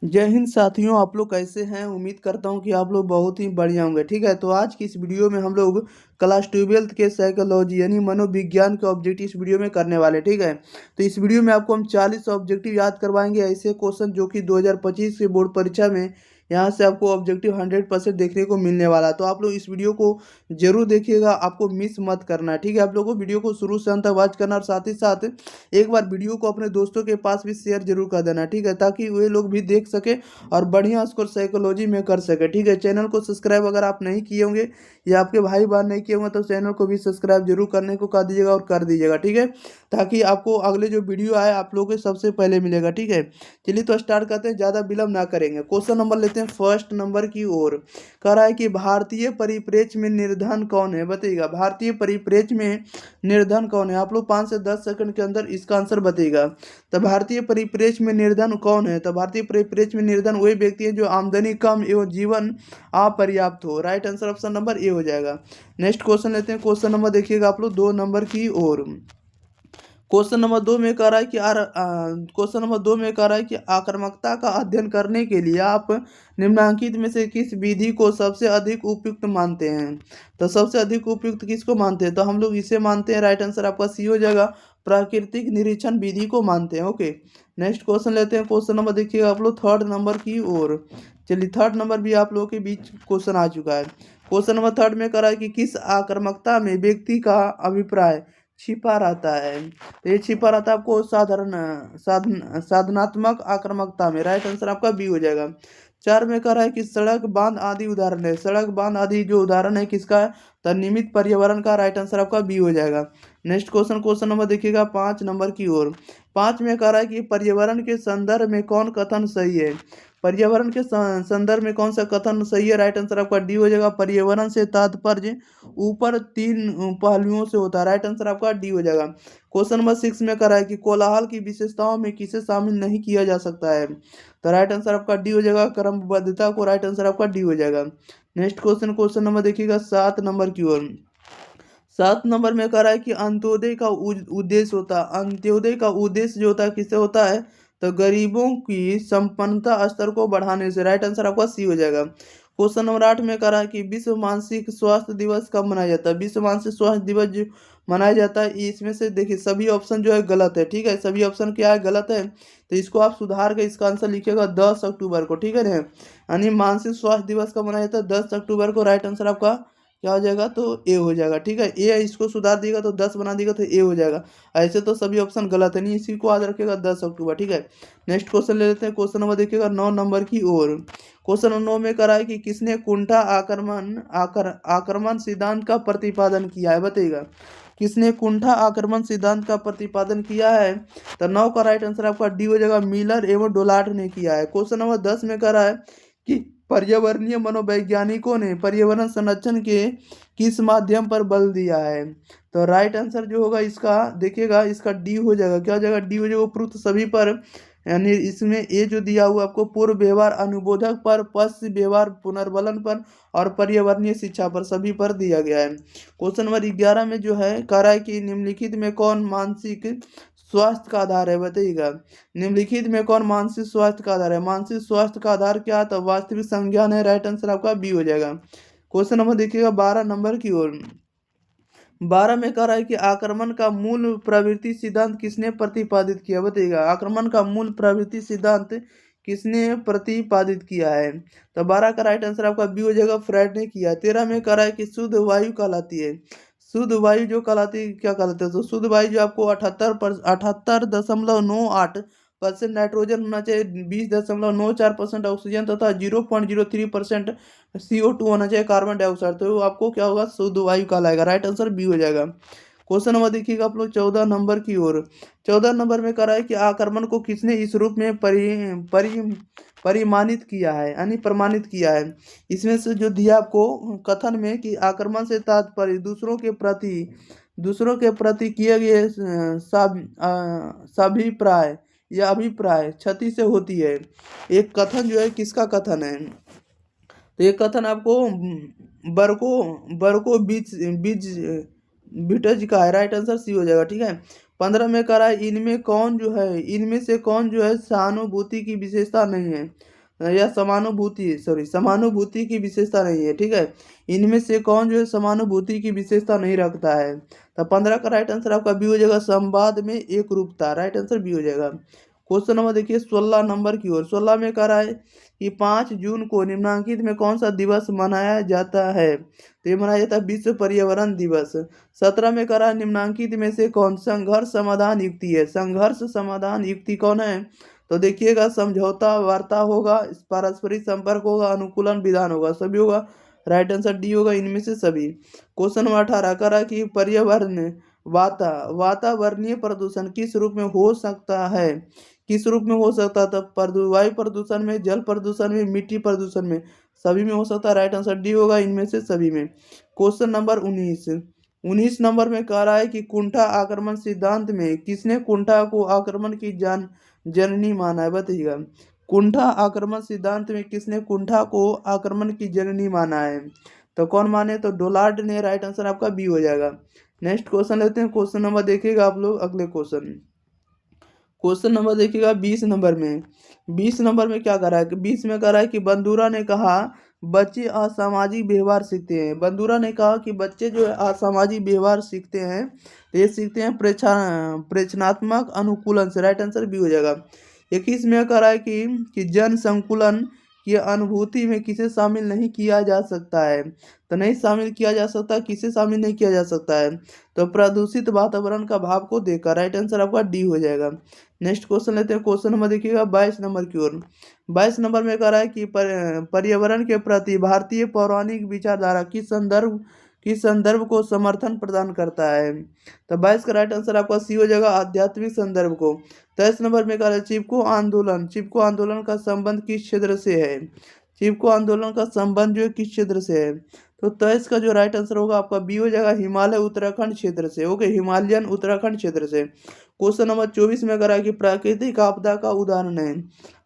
जय हिंद साथियों, आप लोग कैसे हैं। उम्मीद करता हूं कि आप लोग बहुत ही बढ़िया होंगे। ठीक है, तो आज की इस वीडियो में हम लोग क्लास 12th के साइकोलॉजी यानी मनोविज्ञान के ऑब्जेक्टिव इस वीडियो में करने वाले। ठीक है, तो इस वीडियो में आपको हम 40 ऑब्जेक्टिव याद करवाएंगे, ऐसे क्वेश्चन जो कि 2025 के बोर्ड परीक्षा में यहाँ से आपको ऑब्जेक्टिव 100% देखने को मिलने वाला। तो आप लोग इस वीडियो को जरूर देखिएगा, आपको मिस मत करना है। ठीक है, आप लोगों को वीडियो को शुरू से अंत तक वॉच करना और साथ ही साथ एक बार वीडियो को अपने दोस्तों के पास भी शेयर जरूर कर देना। ठीक है, ताकि वे लोग भी देख सके और बढ़िया स्कोर साइकोलॉजी में कर सके। ठीक है, चैनल को सब्सक्राइब अगर आप नहीं किए होंगे या आपके भाई बहन नहीं किए होंगे तो चैनल को भी सब्सक्राइब जरूर करने को कह दीजिएगा और कर दीजिएगा। ठीक है, ताकि आपको अगले जो वीडियो आए आप लोगों को सबसे पहले मिलेगा। ठीक है, चलिए तो स्टार्ट करते हैं, ज़्यादा विलंब ना करेंगे। क्वेश्चन नंबर लेते हैं फर्स्ट नंबर की ओर। कह रहा है कि भारतीय परिप्रेक्ष्य में निर्धन कौन है, बताइएगा। भारतीय परिप्रेक्ष्य में निर्धन कौन है, आप लोग 5 से 10 सेकंड के अंदर इसका आंसर बताइएगा। तो भारतीय परिप्रेक्ष्य में निर्धन कौन है, तो भारतीय परिप्रेक्ष्य में निर्धन वही व्यक्ति है जो आमदनी कम एवं जीवन अपर्याप्त हो। Right answer option number A हो जाएगा। नेक्स्ट क्वेश्चन लेते हैं। क्वेश्चन नंबर देखिएगा आप लोग 2 नंबर की ओर। क्वेश्चन नंबर दो में कह रहा है कि क्वेश्चन नंबर 2 में कह रहा है कि आक्रामकता का अध्ययन करने के लिए आप निम्नलिखित में से किस विधि को सबसे अधिक उपयुक्त मानते हैं। तो सबसे अधिक उपयुक्त किसको मानते हैं, तो हम लोग इसे मानते हैं। राइट आंसर आपका सी हो जाएगा, प्राकृतिक निरीक्षण विधि को मानते हैं। ओके, नेक्स्ट क्वेश्चन लेते हैं। क्वेश्चन नंबर देखिएगा आप लोग 3rd नंबर की ओर। चलिए 3rd नंबर भी आप लोगों के बीच क्वेश्चन आ चुका है। क्वेश्चन नंबर 3rd में कह रहा है कि किस आक्रामकता में व्यक्ति का अभिप्राय छिपा रहता है। तो ये छिपा रहता है आपको साधनात्मक आक्रामकता में। राइट आंसर आपका बी हो जाएगा। 4 में कह रहा है कि सड़क बांध आदि उदाहरण है। सड़क बांध आदि जो उदाहरण है किसका है, तो नियमित पर्यावरण का। राइट आंसर आपका बी हो जाएगा। नेक्स्ट क्वेश्चन, क्वेश्चन नंबर देखिएगा 5 नंबर की ओर। 5 में कह रहा है कि पर्यावरण के संदर्भ में कौन कथन सही है। पर्यावरण के संदर्भ में कौन सा कथन सही है। राइट आंसर आपका डी हो जाएगा। पर्यावरण से तात्पर्य ऊपर 3 पहलुओं से होता है। राइट आंसर आपका डी हो जाएगा। क्वेश्चन नंबर 6 में करा है कि कोलाहल की विशेषताओं में किसे शामिल नहीं किया जा सकता है। तो राइट आंसर आपका डी हो जाएगा, क्रमबद्धता को। राइट आंसर आपका डी हो जाएगा। नेक्स्ट क्वेश्चन, क्वेश्चन नंबर देखिएगा 7 नंबर की ओर। 7 नंबर में कह रहा है कि अंत्योदय का उद्देश्य होता है। अंत्योदय का उद्देश्य जो होता है किससे होता है, तो गरीबों की संपन्नता स्तर को बढ़ाने से। राइट आंसर आपका सी हो जाएगा। क्वेश्चन नंबर 8 में कह रहा है कि विश्व मानसिक स्वास्थ्य दिवस कब मनाया जाता है। विश्व मानसिक स्वास्थ्य दिवस जो मनाया जाता है, इसमें से देखिए सभी ऑप्शन जो है गलत है। ठीक है, सभी ऑप्शन क्या है, गलत है। तो इसको आप सुधार के इसका आंसर लिखिएगा 10 अक्टूबर को। ठीक है ना, यानी मानसिक स्वास्थ्य दिवस कब मनाया जाता है, 10 अक्टूबर को। राइट आंसर आपका क्या हो जाएगा, तो ए हो जाएगा। ठीक है, ए इसको सुधार दिएगा तो 10 बना दिएगा तो ए हो जाएगा। ऐसे तो सभी ऑप्शन गलत है, नहीं, इसी को याद रखेगा 10 अक्टूबर। ठीक है, नेक्स्ट क्वेश्चन ले लेते हैं। क्वेश्चन नंबर देखिएगा 9 नंबर की ओर। क्वेश्चन नंबर 9 में करा है कि किसने कुंठा आक्रमण सिद्धांत का प्रतिपादन किया है, बताइएगा। किसने कुंठा आक्रमण सिद्धांत का प्रतिपादन किया है, तो 9 का राइट आंसर आपका डी हो जाएगा। मिलर एवं डोलार्ड ने किया है। क्वेश्चन नंबर 10 में करा है कि पर्यावरणीय मनोवैज्ञानिकों ने पर्यावरण संरक्षण के किस माध्यम पर बल दिया है। तो राइट आंसर जो होगा इसका देखिएगा, इसका डी हो जाएगा। क्या हो जाएगा, डी हो जाएगा, उपरोक्त सभी पर। यानी इसमें ए जो दिया हुआ आपको पूर्व व्यवहार अनुबोधक पर, पश्च व्यवहार पुनर्बलन पर और पर्यावरणीय शिक्षा पर, सभी पर दिया गया है। क्वेश्चन नंबर 11 में जो है कह रहा है कि निम्नलिखित में कौन मानसिक स्वास्थ्य का आधार है, बताइएगा। निम्नलिखित में कौन मानसिक स्वास्थ्य का आधार है। मानसिक स्वास्थ्य का आधार क्या है, तो वास्तविक संज्ञान है। राइट आंसर आपका बी हो जाएगा। क्वेश्चन नंबर देखिएगा 12 नंबर की ओर। 12 में कह रहा है कि आक्रमण का मूल प्रवृत्ति सिद्धांत किसने प्रतिपादित किया, बताइएगा। आक्रमण का मूल प्रवृत्ति सिद्धांत किसने प्रतिपादित किया है, तो 12 का राइट आंसर आपका बी हो जाएगा, फ्राइड ने किया। 13 में कह रहा है कि शुद्ध वायु कहलाती है। शुद्ध वायु जो कहलाती है क्या कहलाती है, तो शुद्ध वायु जो आपको 78.98% नाइट्रोजन होना चाहिए, 20.94% ऑक्सीजन तथा 0.03% CO2 होना चाहिए, कार्बन डाइऑक्साइड। तो आपको क्या होगा, शुद्ध वायु कहलाएगा। राइट आंसर बी हो जाएगा। क्वेश्चन नंबर देखिएगा आप लोग 14 नंबर की ओर। 14 नंबर में कह रहा है कि आक्रमण को किसने इस रूप में परिमाणित किया है, यानी प्रमाणित किया है। इसमें से जो दिया आपको कथन में कि आक्रमण से तात्पर्य दूसरों के प्रति किए गए सभिप्राय या अभिप्राय क्षति से होती है। एक कथन जो है किसका कथन है, तो ये कथन आपको बरको बरको बीच बीच बिटज का है। राइट आंसर सी हो जाएगा। ठीक है, 15 में कह रहा है इनमें से कौन जो है सहानुभूति की विशेषता नहीं है, या समानुभूति की विशेषता नहीं है, ठीक है। इनमें से कौन जो है समानुभूति की विशेषता नहीं रखता है। तो 15 का राइट आंसर आपका बी हो जाएगा, संवाद में एक रूपता, राइट आंसर बी हो जाएगा। क्वेश्चन नंबर देखिए 16 नंबर की ओर। 16 में कह रहा है कि 5 जून को निम्नलिखित में कौन सा दिवस मनाया जाता है। तो ये मनाया जाता है विश्व पर्यावरण दिवस। 17 में कह रहा है निम्नलिखित में से कौन संघर्ष समाधान युक्ति है। संघर्ष समाधान युक्ति कौन है। तो देखिएगा, समझौता, वार्ता होगा, पारस्परिक संपर्क होगा, अनुकूलन विधान होगा, सभी होगा। राइट आंसर डी होगा इनमें से सभी। क्वेश्चन नंबर 18 कह रहा है कि पर्यावरण वातावरणीय प्रदूषण किस रूप में हो सकता है। किस रूप में हो सकता है। तो वायु प्रदूषण में, जल प्रदूषण में, मिट्टी प्रदूषण में, सभी में हो सकता है। राइट आंसर डी होगा इनमें से सभी में। क्वेश्चन नंबर 19 नंबर में कह रहा है कि कुंठा आक्रमण सिद्धांत में किसने कुंठा को आक्रमण की जननी माना है, बताइएगा। कुंठा आक्रमण सिद्धांत में किसने कुंठा को आक्रमण की जननी माना है। तो कौन माने, तो डोलार्ड ने। राइट आंसर आपका बी हो जाएगा। नेक्स्ट क्वेश्चन लेते हैं। क्वेश्चन नंबर देखिएगा आप लोग, अगले क्वेश्चन नंबर देखिएगा 20 नंबर में। 20 नंबर में क्या कर रहा है कि 20 में कर रहा है कि बंदूरा ने कहा बच्चे असामाजिक व्यवहार सीखते हैं। बंदूरा ने कहा कि बच्चे जो है असामाजिक व्यवहार सीखते हैं। तो ये सीखते हैं प्रेक्षणात्मक अनुकूलन से। राइट आंसर भी हो जाएगा। 21 में कह रहा है कि जन संकुलन की अनुभूति में किसे शामिल नहीं किया जा सकता है। तो नहीं शामिल किया जा सकता, किसे शामिल नहीं किया जा सकता है। तो प्रदूषित वातावरण का भाव को देखकर। राइट आंसर आपका डी हो जाएगा। नेक्स्ट क्वेश्चन लेते हैं। क्वेश्चन नंबर देखिएगा 22 नंबर की ओर। 22 नंबर में कह रहा है कि पर्यावरण के प्रति भारतीय पौराणिक विचारधारा किस संदर्भ को समर्थन प्रदान करता है। तो 22 का राइट आंसर आपका सी हो जाएगा, आध्यात्मिक संदर्भ को। 23 नंबर में कह रहा है चिपको आंदोलन का संबंध किस क्षेत्र से है। चिपको आंदोलन का संबंध जो है किस क्षेत्र से है। तो 23 का जो राइट आंसर होगा आपका बी हो जाएगा, हिमालय उत्तराखंड क्षेत्र से। ओके, हिमालयन उत्तराखंड क्षेत्र से। क्वेश्चन नंबर 24 में करा कि प्राकृतिक आपदा का उदाहरण है।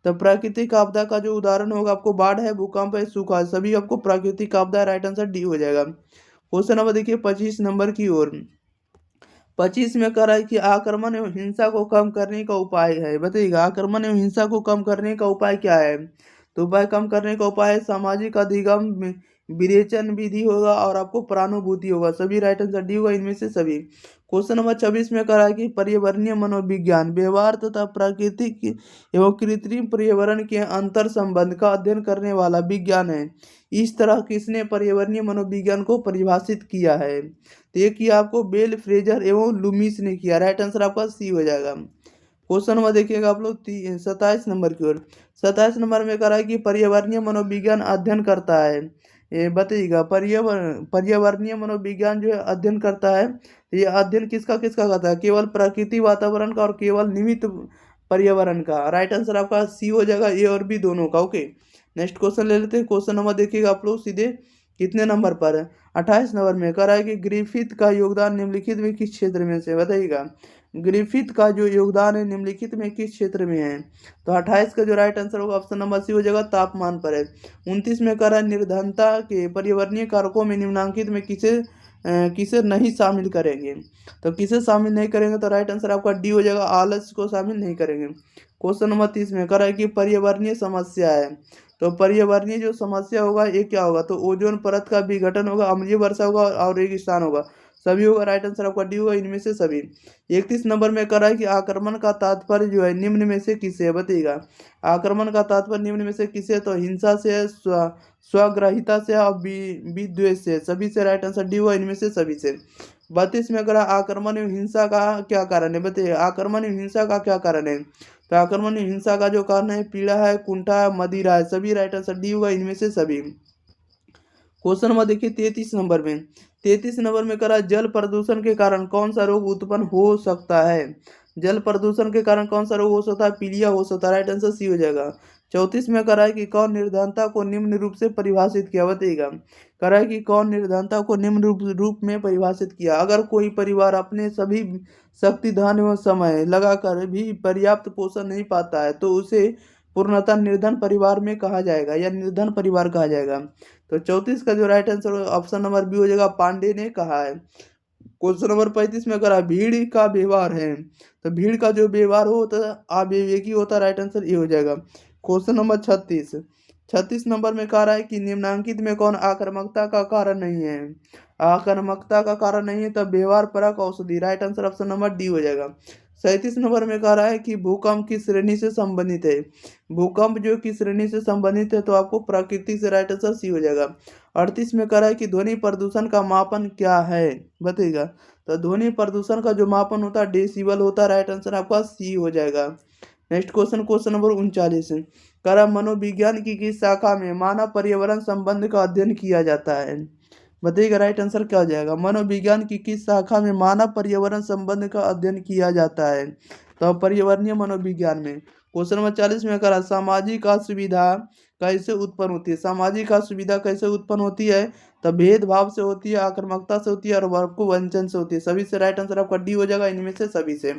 तो प्राकृतिक आपदा का जो उदाहरण होगा आपको बाढ़ है, भूकंप है, सूखा है, सभी आपको प्राकृतिक आपदा है। राइट आंसर डी हो जाएगा। क्वेश्चन नंबर देखिए 25 नंबर की ओर। 25 में कह रहा है कि आक्रमण एवं हिंसा को कम करने का उपाय है, बताइएगा। आक्रमण एवं हिंसा को कम करने का उपाय क्या है। तो उपाय कम करने का उपाय है सामाजिक अधिगम विरेचन विधि होगा और आपको प्रानुभूति होगा, सभी राइट आंसर डी होगा इनमें से सभी। क्वेश्चन नंबर 26 में कह रहा है कि पर्यावरणीय मनोविज्ञान व्यवहार तथा प्राकृतिक एवं कृत्रिम पर्यावरण के अंतर संबंध का अध्ययन करने वाला विज्ञान है। इस तरह किसने पर्यावरणीय मनोविज्ञान को परिभाषित किया है। तो ये किया आपको बेल, फ्रेजर एवं लुमिस ने किया। राइट आंसर आपका सी हो जाएगा। क्वेश्चन नंबर देखिएगा आप लोग 27 नंबर की ओर। 27 नंबर में कह रहा है कि पर्यावरणीय मनोविज्ञान अध्ययन करता है। ये बताइएगा, पर्यावरणीय मनोविज्ञान जो है अध्ययन करता है। ये अध्ययन किसका किसका करता है, केवल प्राकृतिक वातावरण का और केवल निमित्त पर्यावरण का। राइट आंसर आपका सी हो जाएगा, ए और बी दोनों का। ओके, नेक्स्ट क्वेश्चन ले लेते हैं। क्वेश्चन नंबर देखिएगा आप लोग सीधे कितने नंबर पर है। 28 नंबर में कह रहा है कि ग्रिफिथ का योगदान निम्नलिखित में किस क्षेत्र में से, बताइएगा। ग्रिफिथ का जो योगदान है निम्नलिखित में किस क्षेत्र में है। तो 28 का जो राइट आंसर होगा ऑप्शन नंबर सी हो जाएगा, तापमान पर है। 29 में कह रहा है निर्धनता के पर्यावरणीय कारकों में निम्नांकित में किसे नहीं शामिल करेंगे। तो किसे शामिल नहीं करेंगे, तो राइट आंसर आपका डी हो जाएगा, आलस्य को शामिल नहीं करेंगे। क्वेश्चन नंबर 30 में कह रहा है कि पर्यावरणीय समस्या है। तो पर्यावरणीय जो समस्या होगा ये क्या होगा, तो ओजोन परत का विघटन होगा, अम्लीय वर्षा होगा और रेगिस्तान होगा, सभी होगा। राइट आंसर आपका डी होगा इनमें से सभी। 31 नंबर में कह रहा है कि आक्रमण का तात्पर्य जो है निम्न में से किसे है, बताइएगा। आक्रमण का तात्पर्य निम्न में से किसे है, तो हिंसा से, स्वग्रहिता से और विद्वेष से, सभी से। राइट आंसर डी होगा इनमें से सभी से। 32 में करा आक्रमण एवं हिंसा का क्या कारण है, बताइए। आक्रमण एवं हिंसा का क्या कारण है। तो आक्रमण एवं हिंसा का जो कारण है पीड़ा है, कुंठा है, मदिरा है, सभी। राइट आंसर डी होगा इनमें से सभी। क्वेश्चन नंबर देखिए 33 नंबर में। 33 नंबर में करा जल प्रदूषण के कारण कौन सा रोग उत्पन्न हो सकता है। जल प्रदूषण के कारण कौन सा रोग हो सकता है, पीलिया हो सकता है। राइट आंसर सी हो जाएगा। 34 में करा है कि कौन निर्धनता को निम्न रूप से परिभाषित किया, बताइएगा। करा है कि कौन निर्धनता को निम्न रूप में परिभाषित किया। अगर कोई परिवार अपने सभी शक्ति, धन एवं समय लगाकर भी पर्याप्त पोषण नहीं पाता है तो उसे पूर्णतः निर्धन परिवार में कहा जाएगा या निर्धन परिवार कहा जाएगा। तो 34 का जो right answer option number B हो जाएगा, पांडे ने कहा है। क्वेश्चन नंबर 35 में करा भीड़ का व्यवहार है, तो भीड़ का जो व्यवहार हो तो अविवेकी होता, राइट आंसर ये हो जाएगा। क्वेश्चन नंबर 36 नंबर में कह रहा है कि निम्नांकित में कौन आक्रामकता का कारण नहीं है, आक्रामकता का कारण नहीं है तब व्यवहार परक औषधि, right answer option number D हो जाएगा। 37 नंबर में कह रहा है कि भूकंप किस श्रेणी से संबंधित है, भूकंप जो किस श्रेणी से संबंधित है तो आपको प्रकृति से, राइट आंसर सी हो जाएगा। 38 में कह रहा है कि ध्वनि प्रदूषण का मापन क्या है, बताइएगा। तो ध्वनि प्रदूषण का जो मापन होता है डेसिबल होता है, राइट आंसर आपका सी हो जाएगा। नेक्स्ट क्वेश्चन नंबर 39 कह रहा है मनोविज्ञान की किस शाखा में मानव पर्यावरण संबंध का अध्ययन किया जाता है, बताइएगा राइट आंसर क्या हो जाएगा। मनोविज्ञान की किस शाखा में मानव पर्यावरण संबंध का अध्ययन किया जाता है, तो पर्यावरणीय मनोविज्ञान में। क्वेश्चन नंबर 40 में करा सामाजिक असुविधा कैसे उत्पन्न होती है, सामाजिक असुविधा कैसे उत्पन्न होती है, तो भेदभाव से होती है, आक्रामकता से होती है और आपको वंचन से होती है, सभी से राइट आंसर आपका डी हो जाएगा, इनमें से सभी से।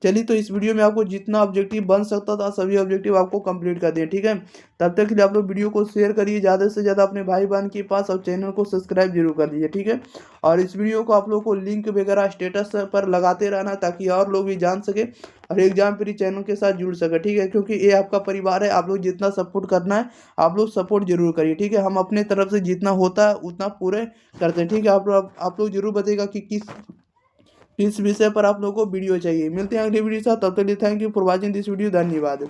चलिए तो इस वीडियो में आपको जितना ऑब्जेक्टिव बन सकता था सभी ऑब्जेक्टिव आपको कंप्लीट कर दिए, ठीक है। तब तक के लिए आप लोग वीडियो को शेयर करिए ज़्यादा से ज़्यादा अपने भाई बहन के पास और चैनल को सब्सक्राइब जरूर कर दीजिए, ठीक है। और इस वीडियो को आप लोग को लिंक वगैरह स्टेटस पर लगाते रहना ताकि और लोग भी जान सके और एग्जाम फ्री चैनल के साथ जुड़ सके, ठीक है। क्योंकि ये आपका परिवार है, आप लोग जितना सपोर्ट करना है आप लोग सपोर्ट जरूर करिए, ठीक है। हम अपने तरफ से जितना होता है उतना पूरे करते हैं, ठीक है। आप लोग जरूर बताइएगा कि किस विषय पर आप लोगों को वीडियो चाहिए। मिलते हैं अगली वीडियो के साथ, तब तक के लिए thank you for watching this video, धन्यवाद।